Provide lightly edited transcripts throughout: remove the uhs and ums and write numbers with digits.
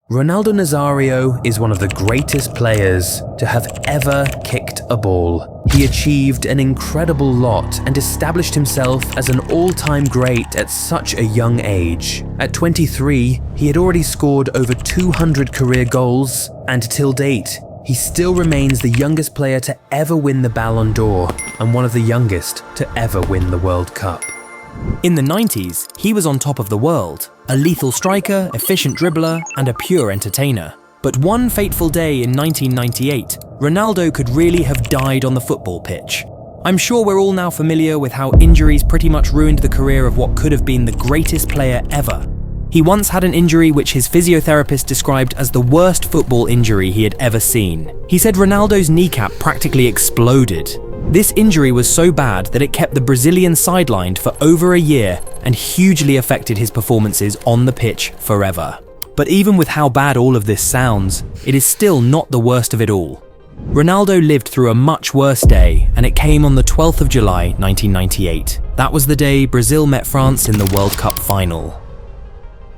Ronaldo Nazario is one of the greatest players to have ever kicked a ball. He achieved an incredible lot and established himself as an all-time great at such a young age. At 23, he had already scored over 200 career goals, and till date, he still remains the youngest player to ever win the Ballon d'Or and one of the youngest to ever win the World Cup. In the 90s, he was on top of the world, a lethal striker, efficient dribbler, and a pure entertainer. But one fateful day in 1998, Ronaldo could really have died on the football pitch. I'm sure we're all now familiar with how injuries pretty much ruined the career of what could have been the greatest player ever. He once had an injury which his physiotherapist described as the worst football injury he had ever seen. He said Ronaldo's kneecap practically exploded. This injury was so bad that it kept the Brazilian sidelined for over a year and hugely affected his performances on the pitch forever. But even with how bad all of this sounds, it is still not the worst of it all. Ronaldo lived through a much worse day, and it came on the 12th of July 1998. That was the day Brazil met France in the World Cup final.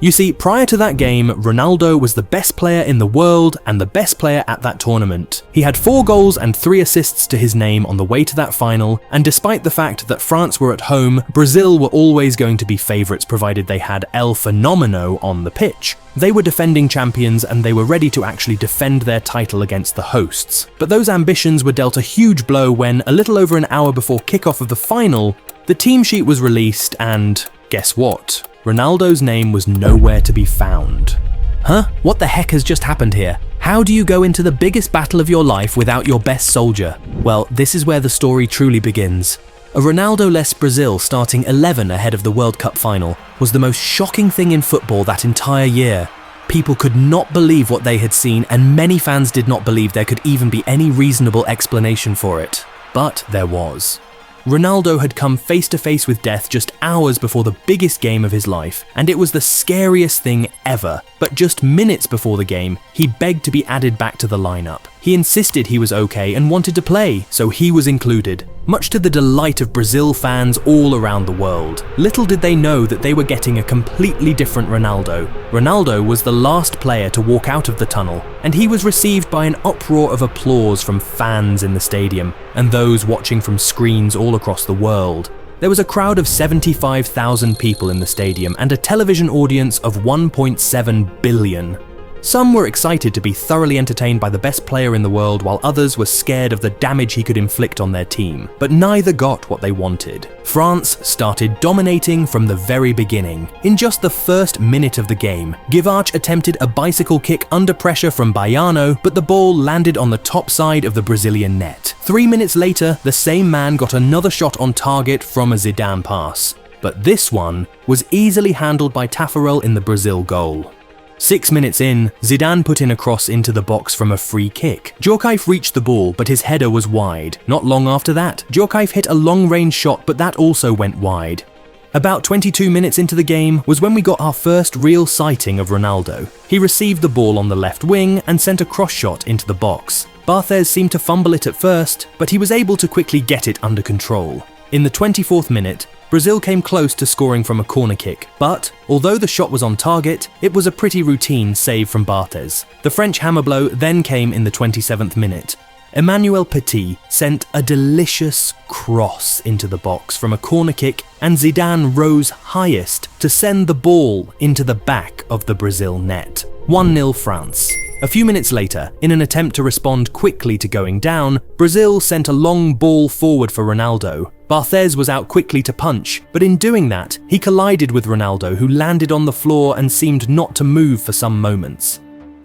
You see, prior to that game, Ronaldo was the best player in the world and the best player at that tournament. He had 4 goals and 3 assists to his name on the way to that final, and despite the fact that France were at home, Brazil were always going to be favourites provided they had El Fenomeno on the pitch. They were defending champions and they were ready to actually defend their title against the hosts. But those ambitions were dealt a huge blow when, a little over an hour before kickoff of the final, the team sheet was released and, guess what? Ronaldo's name was nowhere to be found. Huh? What the heck has just happened here? How do you go into the biggest battle of your life without your best soldier? Well, this is where the story truly begins. A Ronaldo-less Brazil starting 11 ahead of the World Cup final was the most shocking thing in football that entire year. People could not believe what they had seen, and many fans did not believe there could even be any reasonable explanation for it. But there was. Ronaldo had come face to face with death just hours before the biggest game of his life, and it was the scariest thing ever. But just minutes before the game, he begged to be added back to the lineup. He insisted he was okay and wanted to play, so he was included, much to the delight of Brazil fans all around the world. Little did they know that they were getting a completely different Ronaldo. Ronaldo was the last player to walk out of the tunnel, and he was received by an uproar of applause from fans in the stadium and those watching from screens all across the world. There was a crowd of 75,000 people in the stadium and a television audience of 1.7 billion. Some were excited to be thoroughly entertained by the best player in the world, while others were scared of the damage he could inflict on their team. But neither got what they wanted. France started dominating from the very beginning. In just the first minute of the game, Guivarc'h attempted a bicycle kick under pressure from Baiano, but the ball landed on the top side of the Brazilian net. 3 minutes later, the same man got another shot on target from a Zidane pass. But this one was easily handled by Taffarel in the Brazil goal. 6 minutes in, Zidane put in a cross into the box from a free kick. Djorkaeff reached the ball, but his header was wide. Not long after that, Djorkaeff hit a long-range shot, but that also went wide. About 22 minutes into the game was when we got our first real sighting of Ronaldo. He received the ball on the left wing and sent a cross shot into the box. Barthez seemed to fumble it at first, but he was able to quickly get it under control. In the 24th minute, Brazil came close to scoring from a corner kick, but although the shot was on target, it was a pretty routine save from Barthez. The French hammer blow then came in the 27th minute. Emmanuel Petit sent a delicious cross into the box from a corner kick, and Zidane rose highest to send the ball into the back of the Brazil net. 1-0 France. A few minutes later, in an attempt to respond quickly to going down, Brazil sent a long ball forward for Ronaldo. Barthez was out quickly to punch, but in doing that, he collided with Ronaldo, who landed on the floor and seemed not to move for some moments.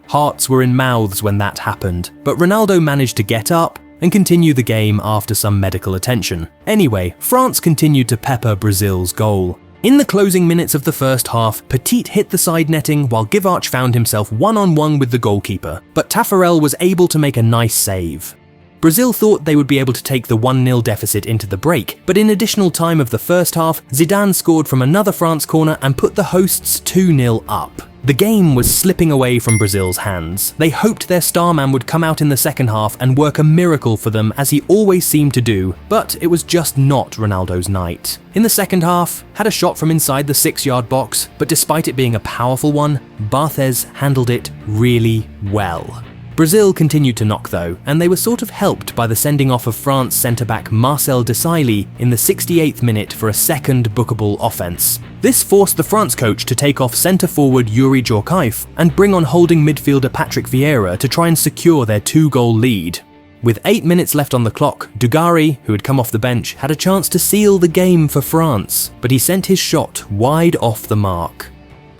Hearts were in mouths when that happened, but Ronaldo managed to get up and continue the game after some medical attention. Anyway, France continued to pepper Brazil's goal. In the closing minutes of the first half, Petit hit the side netting while Guivarc'h found himself one-on-one with the goalkeeper, but Taffarel was able to make a nice save. Brazil thought they would be able to take the 1-0 deficit into the break, but in additional time of the first half, Zidane scored from another France corner and put the hosts 2-0 up. The game was slipping away from Brazil's hands. They hoped their star man would come out in the second half and work a miracle for them, as he always seemed to do, but it was just not Ronaldo's night. In the second half, had a shot from inside the 6-yard box, but despite it being a powerful one, Barthez handled it really well. Brazil continued to knock though, and they were sort of helped by the sending off of France centre-back Marcel Desailly in the 68th minute for a second bookable offence. This forced the France coach to take off centre-forward Yuri Djorkaeff and bring on holding midfielder Patrick Vieira to try and secure their 2-goal lead. With 8 minutes left on the clock, Dugarry, who had come off the bench, had a chance to seal the game for France, but he sent his shot wide off the mark.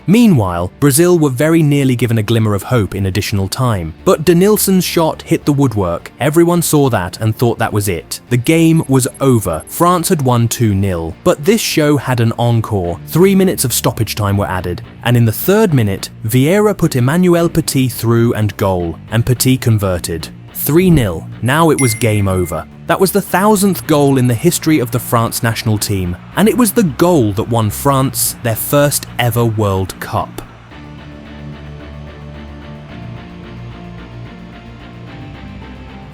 Meanwhile, Brazil were very nearly given a glimmer of hope in additional time, but Denilson's shot hit the woodwork. Everyone saw that and thought that was it. The game was over. France had won 2-0, but this show had an encore. 3 minutes of stoppage time were added, and in the 3rd minute, Vieira put Emmanuel Petit through and goal, and Petit converted. 3-0. Now it was game over. That was the 1000th goal in the history of the France national team, and it was the goal that won France their first ever World Cup.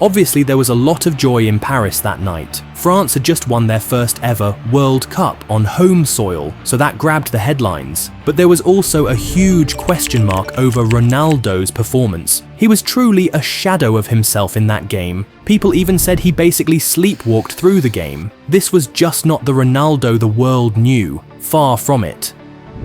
Obviously, there was a lot of joy in Paris that night. France had just won their first ever World Cup on home soil, so that grabbed the headlines. But there was also a huge question mark over Ronaldo's performance. He was truly a shadow of himself in that game. People even said he basically sleepwalked through the game. This was just not the Ronaldo the world knew. Far from it.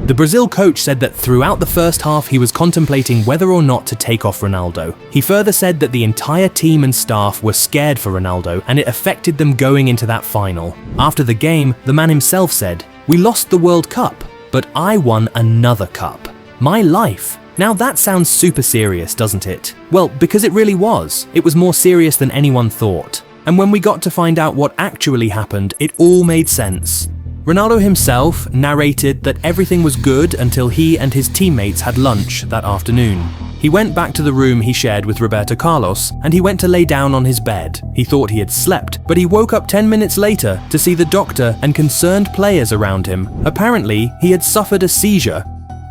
The Brazil coach said that throughout the first half he was contemplating whether or not to take off Ronaldo. He further said that the entire team and staff were scared for Ronaldo and it affected them going into that final. After the game, the man himself said, "We lost the World Cup, but I won another cup. My life." Now that sounds super serious, doesn't it? Well, because it really was. It was more serious than anyone thought. And when we got to find out what actually happened, it all made sense. Ronaldo himself narrated that everything was good until he and his teammates had lunch that afternoon. He went back to the room he shared with Roberto Carlos and he went to lay down on his bed. He thought he had slept, but he woke up 10 minutes later to see the doctor and concerned players around him. Apparently, he had suffered a seizure.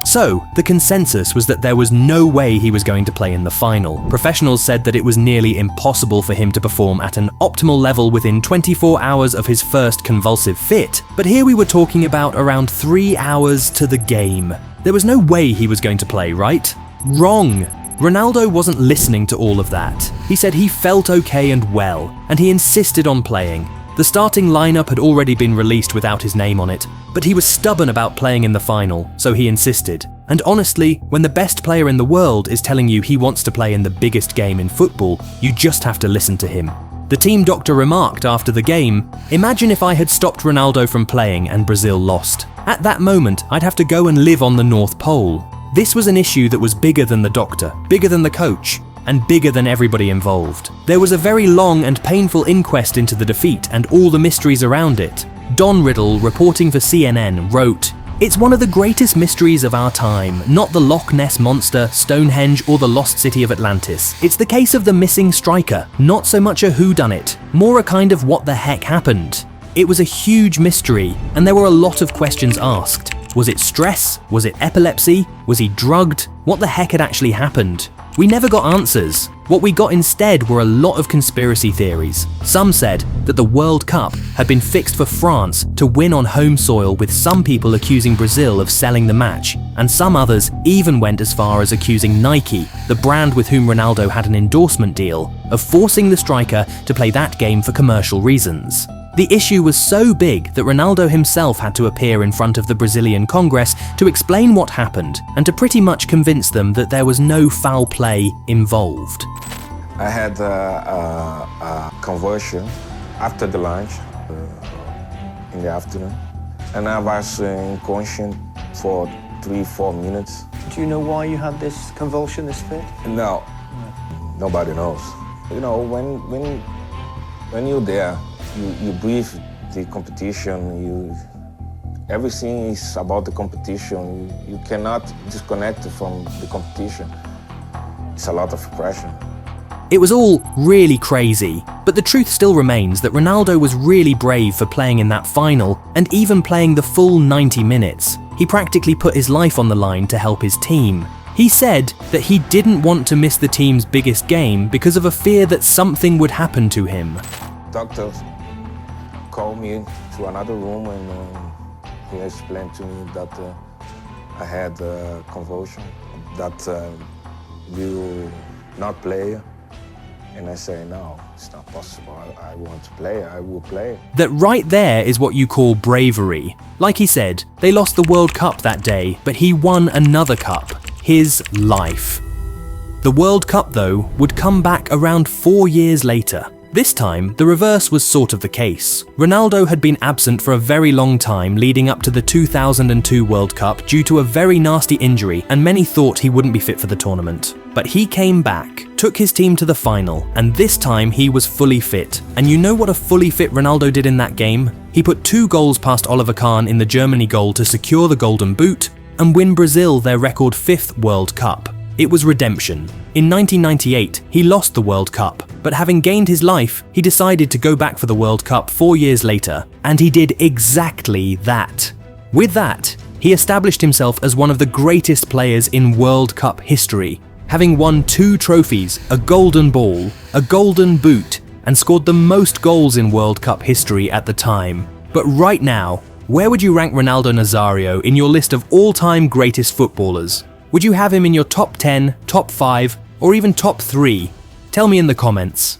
So, the consensus was that there was no way he was going to play in the final. Professionals said that it was nearly impossible for him to perform at an optimal level within 24 hours of his first convulsive fit, but here we were talking about around 3 hours to the game. There was no way he was going to play, right? Wrong! Ronaldo wasn't listening to all of that. He said he felt okay and well, and he insisted on playing. The starting lineup had already been released without his name on it, but he was stubborn about playing in the final, so he insisted. And honestly, when the best player in the world is telling you he wants to play in the biggest game in football, you just have to listen to him. The team doctor remarked after the game, "Imagine if I had stopped Ronaldo from playing and Brazil lost. At that moment, I'd have to go and live on the North Pole." This was an issue that was bigger than the doctor, bigger than the coach, and bigger than everybody involved. There was a very long and painful inquest into the defeat and all the mysteries around it. Don Riddle, reporting for CNN, wrote, "It's one of the greatest mysteries of our time, not the Loch Ness Monster, Stonehenge, or the lost city of Atlantis. It's the case of the missing striker, not so much a whodunit, more a kind of what the heck happened. It was a huge mystery, and there were a lot of questions asked. Was it stress? Was it epilepsy? Was he drugged? What the heck had actually happened? We never got answers. What we got instead were a lot of conspiracy theories. Some said that the World Cup had been fixed for France to win on home soil, with some people accusing Brazil of selling the match, and some others even went as far as accusing Nike, the brand with whom Ronaldo had an endorsement deal, of forcing the striker to play that game for commercial reasons. The issue was so big that Ronaldo himself had to appear in front of the Brazilian Congress to explain what happened and to pretty much convince them that there was no foul play involved. I had a convulsion after the lunch in the afternoon, and I was unconscious for 3-4 minutes. Do you know why you had this convulsion, this fit? No, nobody knows. You know, when you're there, you breathe the competition. Everything is about the competition. You cannot disconnect from the competition. It's a lot of pressure. It was all really crazy, but the truth still remains that Ronaldo was really brave for playing in that final and even playing the full 90 minutes. He practically put his life on the line to help his team. He said that he didn't want to miss the team's biggest game because of a fear that something would happen to him. Doctor called me to another room and he explained to me that I had a convulsion, that will not play. And I say, no, it's not possible. I want to play, I will play. That right there is what you call bravery. Like he said, they lost the World Cup that day, but he won another cup, his life. The World Cup, though, would come back around 4 years later. This time, the reverse was sort of the case. Ronaldo had been absent for a very long time leading up to the 2002 World Cup due to a very nasty injury, and many thought he wouldn't be fit for the tournament. But he came back, took his team to the final, and this time he was fully fit. And you know what a fully fit Ronaldo did in that game? He put 2 goals past Oliver Kahn in the Germany goal to secure the Golden Boot and win Brazil their record 5th World Cup. It was redemption. In 1998, he lost the World Cup, but having gained his life, he decided to go back for the World Cup 4 years later, and he did exactly that. With that, he established himself as one of the greatest players in World Cup history, having won 2 trophies, a golden ball, a golden boot, and scored the most goals in World Cup history at the time. But right now, where would you rank Ronaldo Nazario in your list of all-time greatest footballers? Would you have him in your top 10, top 5, or even top 3? Tell me in the comments.